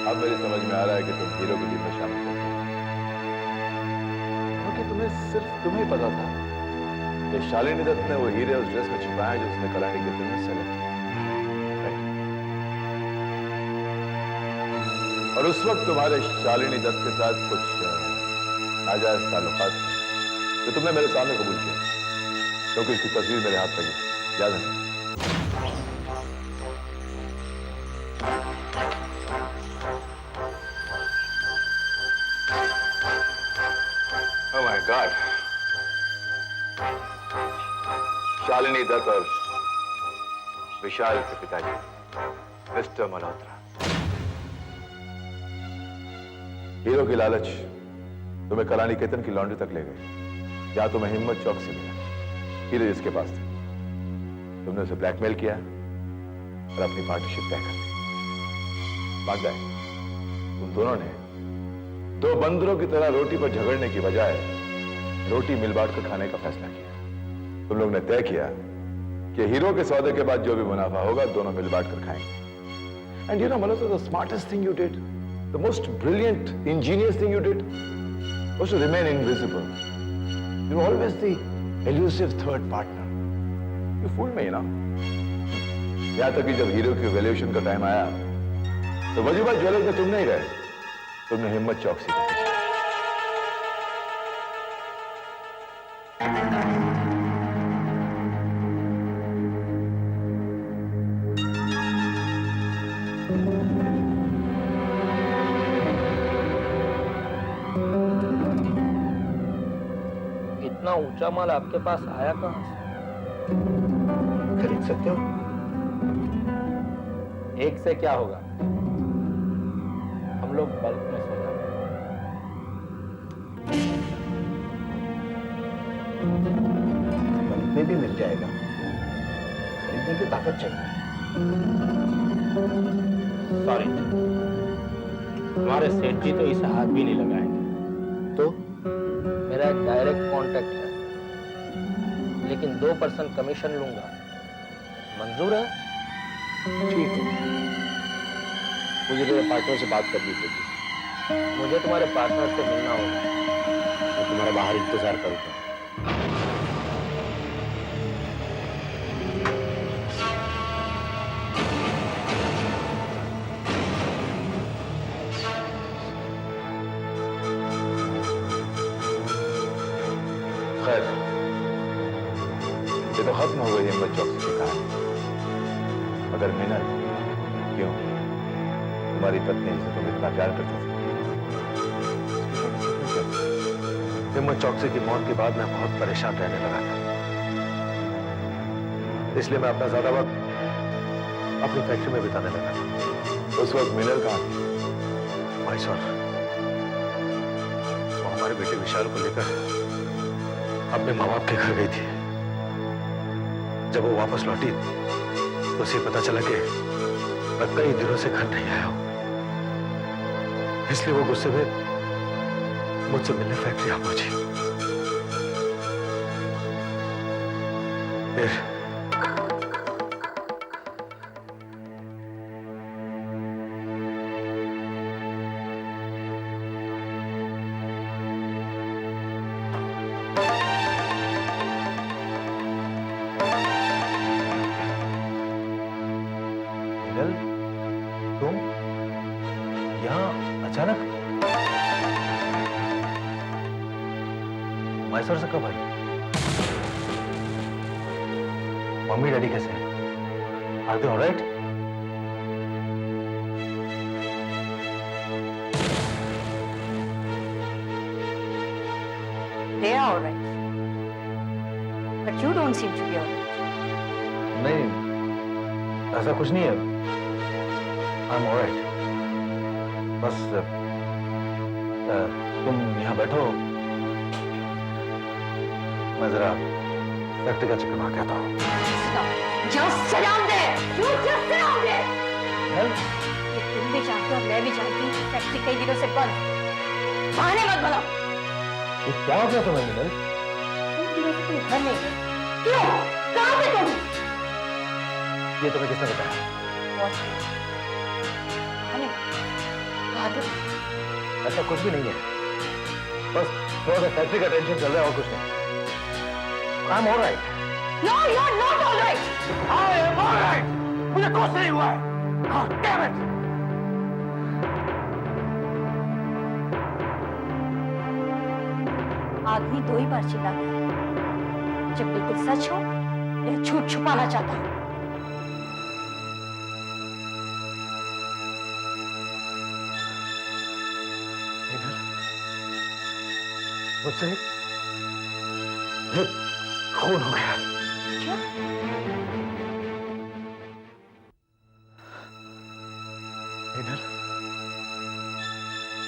अब मेरी समझ में आ रहा है कि तुम हीरो की टीम में शामिल हो, क्योंकि तुम्हें पता था कि शालिनी दत्त ने वो हीरे उस ड्रेस में छिपाया जो उसने कलानी की फिल्म में सेलेक्ट किया। और उस वक्त तुम्हारे शालिनी दत्त के साथ कुछ नाजायज ताल्लुकात थे, तो तुमने मेरे सामने कबूल किया, क्योंकि उसकी तस्वीर मेरे हाथ लगी, याद है? Oh my God, Shalini Dutt और विशाल के पिताजी मिस्टर मल्होत्रा। हीरो की लालच तुम्हें कलानी केतन की लॉन्ड्री तक ले गई, या तुम्हें हिम्मत चौक से मिला, हीरो जिसके पास थे। तुमने उसे ब्लैकमेल किया और अपनी पार्टनरशिप तय कर दी। भाग गए। तुम दोनों ने दो बंदरों की तरह रोटी पर झगड़ने की बजाय रोटी मिल बांट कर खाने का फैसला किया। तुम लोग ने तय किया कि हीरो के सौदे के बाद जो भी मुनाफा होगा दोनों मिल बांट कर खाएंगे। And you know Malhotra, the smartest thing you did, the most brilliant, ingenious thing you did was to remain invisible. You were always the elusive third partner. You fooled me, you know. यहाँ तक कि जब hero की valuation का time आया, तो वजीबा jewellers में तुम नहीं गए, तुमने हिम्मत चौकसी का पीछा। इतना ऊंचा माल आपके पास आया कहां से? खरीद सकते हो? एक से क्या होगा, हम लोग बल्क में सोना बल्क में भी मिल जाएगा, खरीदने की ताकत चाहिए। सॉरी, हमारे सेठ जी तो इसे हाथ भी नहीं लगाएंगे। तो मेरा एक डायरेक्ट कांटेक्ट है, लेकिन 2% कमीशन लूंगा। मंजूर है? ठीक है, मुझे तेरे पार्टनर से बात करनी पड़ेगी। मुझे तुम्हारे पार्टनर से मिलना होगा। मैं तुम्हारा बाहर इंतजार करूंगा। खैर, ये तो खत्म हो गई हिम्मत चौकसी की कहानी। मगर मिनल, क्यों? तुम्हारी पत्नी से तुम इतना प्यार करते थे। हिम्मत चौकसी की मौत के बाद मैं बहुत परेशान रहने लगा था, इसलिए मैं अपना ज्यादा वक्त अपनी फैक्ट्री में बिताने लगा था। उस वक्त मिनल कहाँ थी? मैसूर। वो हमारे बेटे विशाल को लेकर अपने माँ बाप के घर गई थी। जब वो वापस लौटी तो उसे पता चला कि मैं कई दिनों से घर नहीं आया हूं, इसलिए वो गुस्से में मुझसे मिलने फैक्ट्री आ पहुंची। फिर तुम यहां अचानक? मैसूर से कब आई? मम्मी डैडी कैसे हैं? Are they alright? They are alright, but you don't seem to be alright. नहीं, ऐसा कुछ नहीं है। I'm alright. बस तुम यहाँ बैठो, मैं जरा फैक्ट्री का चक्कर मार के आता हूँ। Stop. Just sit down there. You just sit down there. ये तुम भी जानते हो, मैं भी जानती हूँ, फैक्ट्री कई दिनों से बंद। बहाने मत बनाओ। ये क्या हो गया तुम्हें मिनल? कई दिनों से तुम घर नहीं गए। क्यों? कहाँ थे तुम? ये तुम्हें किसने बताया? What? बहाने। बहादुर, ऐसा कुछ भी नहीं है, बस थोड़ा सा फैक्ट्री का टेंशन चल रहा है और कुछ नहीं। I am alright. No you are not alright. I am alright. मुझे कुछ नहीं हुआ है। God damn it. आदमी दो ही बार चिल्लाता है, जब बिल्कुल सच हो या झूठ छुपाना चाहता हो। मुझसे खून हो गया। क्या? इधर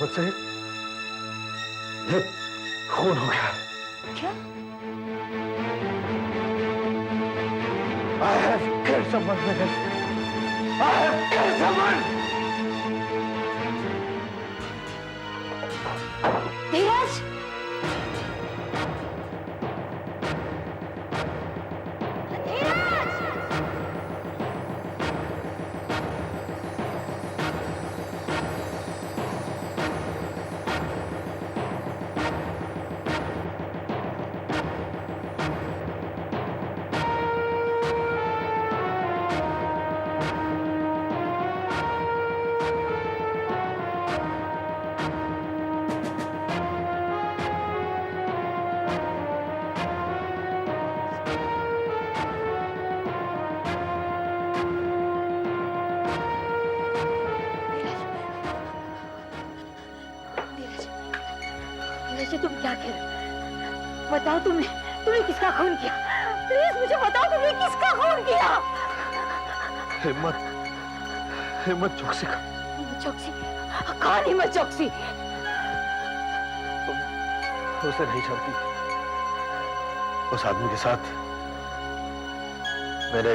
मुझसे खून हो गया। क्या? I have killed someone, Megan. I have killed someone. धीरज, धीरज, तुम क्या कह रहे हो? बताओ, तुमने किसका खून किया? प्लीज मुझे बताओ, तुमने किसका खून किया? हिम्मत चौकसी का। चौकसी? कौन हिम्मत चौकसी? तुम उसे नहीं जानती। उस आदमी के साथ मेरे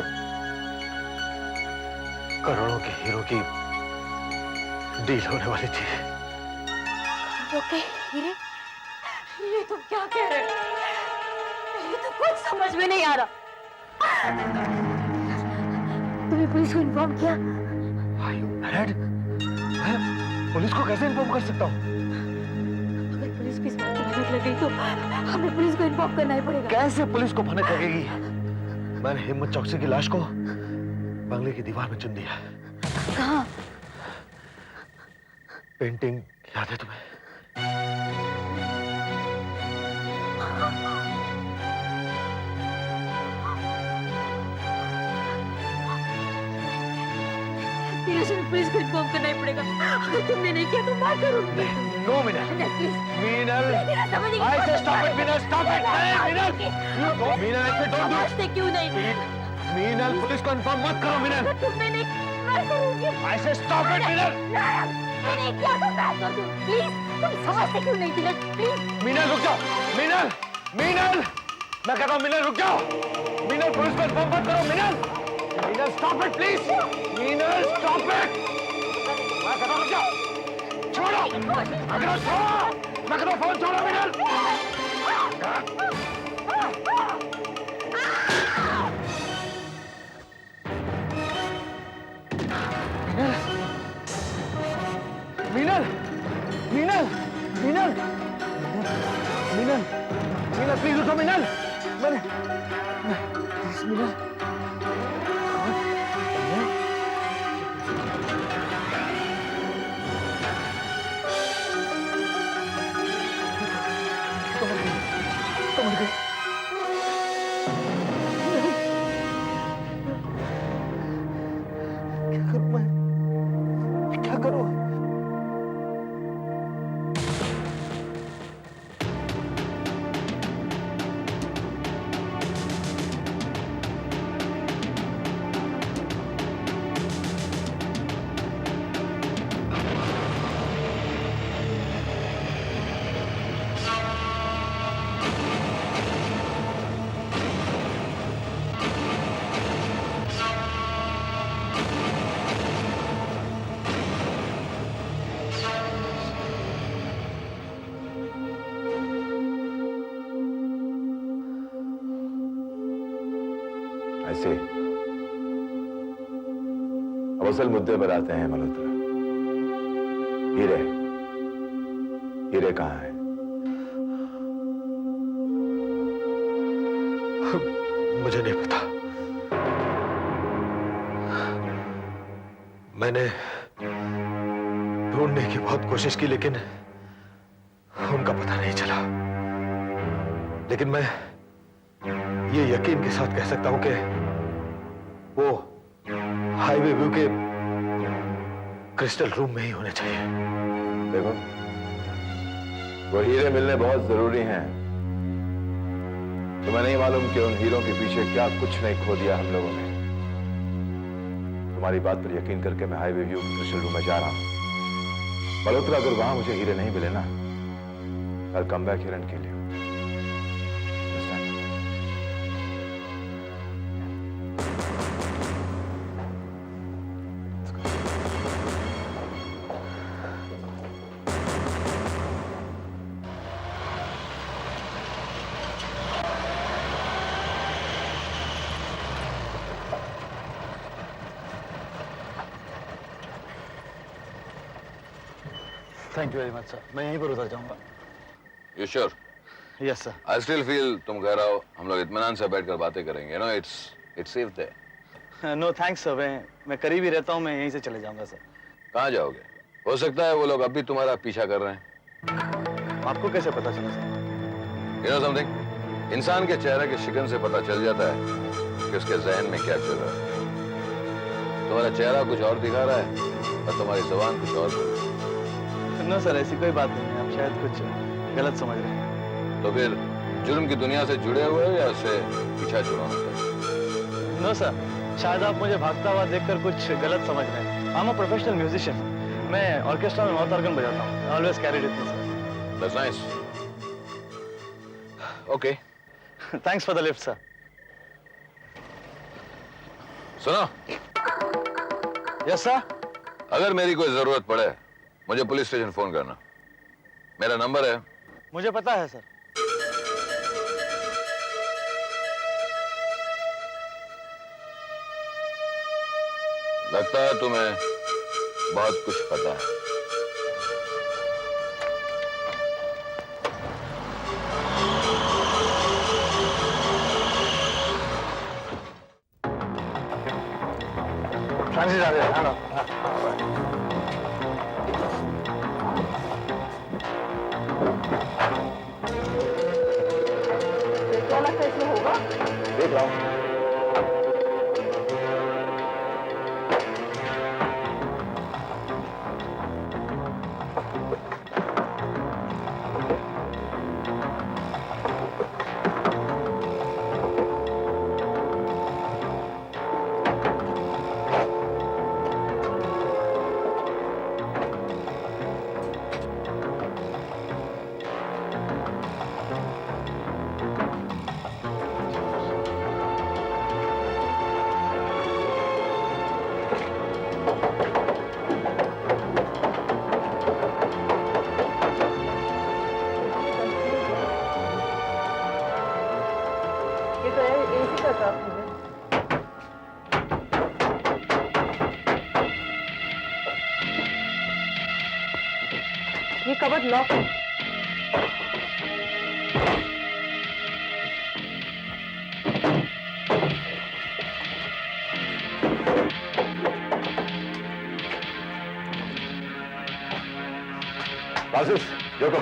करोड़ों के हीरो की डील होने वाली थी। ओके, हीरे? ये तुम क्या कह रहे हो? ये तो कुछ समझ में नहीं आ रहा। तुमने पुलिस को इन्फॉर्म किया? Are you mad? मैं पुलिस को कैसे इन्फॉर्म कर सकता हूँ? अगर पुलिस को इस बात की भनक लग गई तो हमें पुलिस को इन्फॉर्म करना ही पड़ेगा। कैसे पुलिस को भनक लगेगी? मैंने हिम्मत चौकसी की लाश को बंगले की दीवार में चुन दिया। कहाँ? पेंटिंग याद है तुम्हें? पुलिस को इन्फॉर्म करना ही पड़ेगा। अगर तुमने नहीं किया तो मैं करूंगी। नो मीनल। प्लीज। मीनल। समझ I say stop it, Meenal, stop it. Hey, Meenal. Meenal, ऐसे don't do it. समझते क्यों नहीं? मीनल, पुलिस को इन्फॉर्म मत करो, मीनल। अगर तुमने नहीं, मैं करूंगी। I say stop it, Meenal. मैंने किया तो मैं कर दूं। प्लीज, तुम समझते क्यों नहीं धीरज? प्लीज। मीनल रुक जाओ। मीनल, मीनल, मैं कहता हूँ मीनल रुक जाओ। मीनल, पुलिस को इन्फॉर्म मत करो, Meenal. Meenal, stop it, please. Meenal, stop it. मैं कहता हूँ रुक जाओ। छोड़ो। मैं कहता हूँ छोड़ो। मैं कहता हूँ फोन छोड़ो, मीनल। मीनल, मीनल, मीनल, मीनल, मीनल, प्लीज उठो, मीनल। प्लीज, मीनल। तो मर गई। क्या करूं मैं? क्या करूं? ऐसे अब असल मुद्दे पर आते हैं मल्होत्रा। हीरे, हीरे कहाँ है? मुझे नहीं पता। मैंने ढूंढने की बहुत कोशिश की, लेकिन उनका पता नहीं चला। लेकिन मैं ये यकीन के साथ कह सकता हूं कि वो हाईवे व्यू के क्रिस्टल रूम में ही होने चाहिए। देखो, वो हीरे मिलने बहुत जरूरी हैं। तुम्हें नहीं मालूम कि उन हीरों के पीछे क्या कुछ नहीं खो दिया हम लोगों ने। तुम्हारी बात पर यकीन करके मैं हाईवे व्यू क्रिस्टल रूम में जा रहा हूं। मल्होत्रा, अगर वहां मुझे हीरे नहीं मिले ना, I'll come back here and kill you. Understand? Let's go. Thank you very much sir, मैं यहीं पर उतर जाऊंगा। You sure? Yes sir. I still feel तुम कह रहा हो हम लोग इत्मीनान से बैठकर बातें करेंगे। You know, it's safe there. No thanks sir, मैं करीब ही रहता हूँ, मैं यहीं से चले जाऊंगा सर। कहाँ जाओगे? हो सकता है वो लोग अब भी तुम्हारा पीछा कर रहे हैं। आपको कैसे पता चला सर? You know something? इंसान के चेहरे के शिकन से पता चल जाता है कि उसके जहन में क्या चल रहा है। तुम्हारा चेहरा कुछ और दिखा रहा है और तुम्हारी जुबान कुछ और बोल रही है। नो सर, ऐसी कोई बात नहीं है, आप शायद कुछ गलत समझ रहे हैं। तो फिर जुर्म की दुनिया से जुड़े हुए हो या उससे पीछा छुड़ाना चाहिए? नो सर, शायद आप मुझे भागता हुआ देखकर कुछ गलत समझ रहे हैं। I am a professional musician. मैं ऑर्केस्ट्रा में माउथ ऑर्गन बजाता हूँ। Always carried it with me That's nice. Okay. Sir. Thanks for the lift sir. सुनो, यस सर। अगर मेरी कोई जरूरत पड़े मुझे पुलिस स्टेशन फोन करना। मेरा नंबर है। मुझे पता है सर। लगता है तुम्हें बहुत कुछ पता है। फ्रांसिस आ गया। हेलो। क्या लगता है इसमें होगा? देख रहा हूं। ये तो एसी का काम है। ये कबर्ड लॉक है। फ्रांसिस, योको,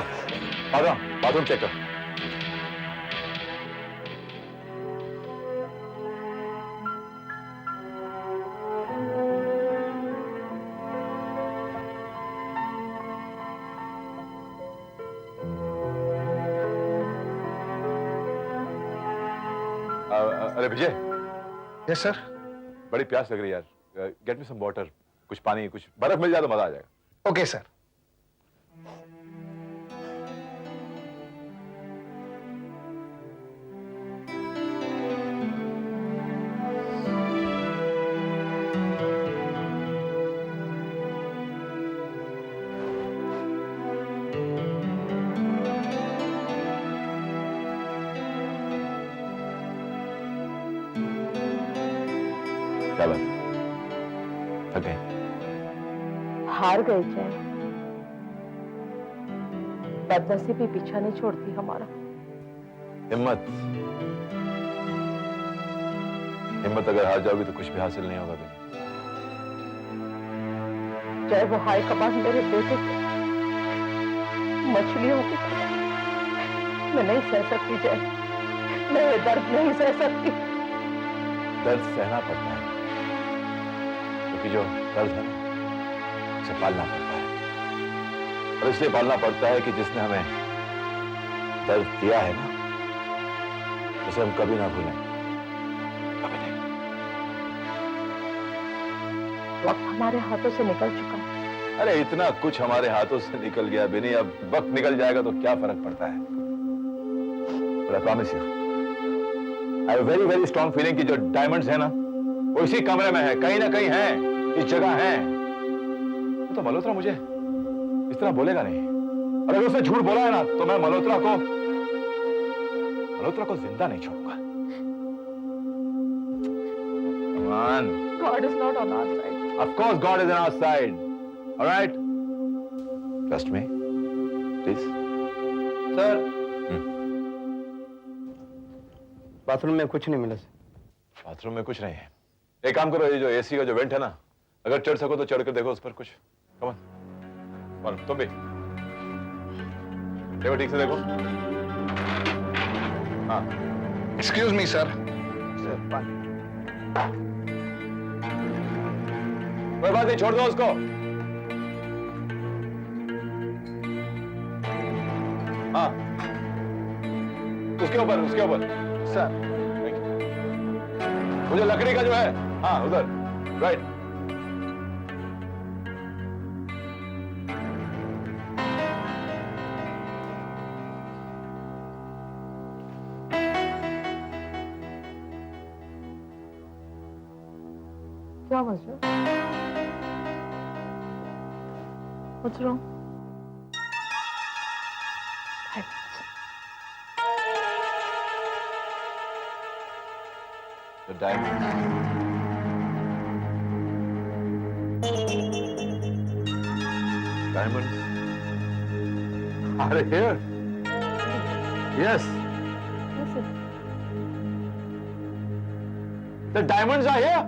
बाथरूम चेक कर। अरे विजय। Yes sir. बड़ी प्यास लग रही है यार। Get me some water. कुछ पानी, कुछ बर्फ मिल जाए तो मजा आ जाएगा। Okay sir. क्या बात, थक गए? हार गए चाहे? बदनसीबी पीछा नहीं छोड़ती हमारा। हिम्मत, हिम्मत अगर हार जाओगी तो कुछ भी हासिल नहीं होगा बेटा। चाहे वो हाय कबाब मेरे बेटे को मछलियों की, मैं नहीं सह सकती जय, मैं ये दर्द नहीं सह सकती। दर्द सहना पड़ता है क्योंकि जो दर्द है उसे पालना पड़ता है, और इसलिए पालना पड़ता है कि जिसने हमें दर्द दिया है ना, उसे हम कभी ना भूलें, कभी नहीं। वक्त हमारे हाथों से निकल चुका है। अरे इतना कुछ हमारे हाथों से निकल गया बिनी, अब वक्त निकल जाएगा तो क्या फर्क पड़ता है। But I promise you, I have a very very strong feeling कि जो डायमंड्स है ना वो इसी कमरे में है, कहीं ना कहीं है, इस जगह है। तो मल्होत्रा मुझे इस तरह बोलेगा नहीं, और अगर उसने झूठ बोला है ना तो मैं मल्होत्रा को जिंदा नहीं छोड़ूंगा। Come on. God is not on our side. Of course God is on our side. All right? Trust me, please. Sir bathroom में कुछ नहीं मिला सर। बाथरूम में कुछ नहीं है। एक काम करो, ये जो एसी का जो वेंट है ना, अगर चढ़ सको तो चढ़ कर देखो उस पर कुछ। कम ऑन, तुम भी देखो, ठीक से देखो। हाँ, एक्सक्यूज मी सर। कोई बात नहीं, छोड़ दो उसको। हाँ, उसके ऊपर सर। मुझे लकड़ी का जो है, हाँ उधर, राइट। क्या मजा? What's wrong? The diamond. Diamonds are here. Yes. The diamonds are here.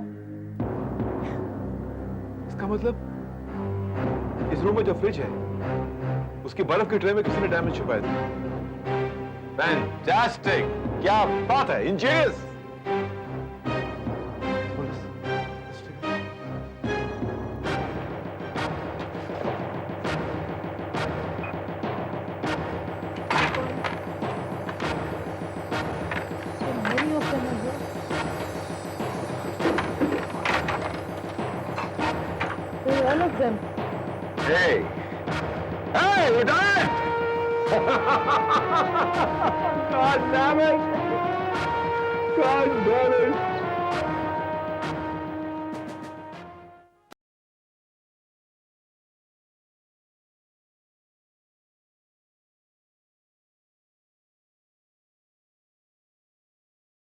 इसका मतलब इस रूम में जो फ्रिज है उसकी बर्फ की ट्रे में किसी ने डायमंड छुपाए थे। फैंटास्टिक, क्या बात है, Angénieux. All of them. Hey! Hey, you done it! God damn it! God damn it!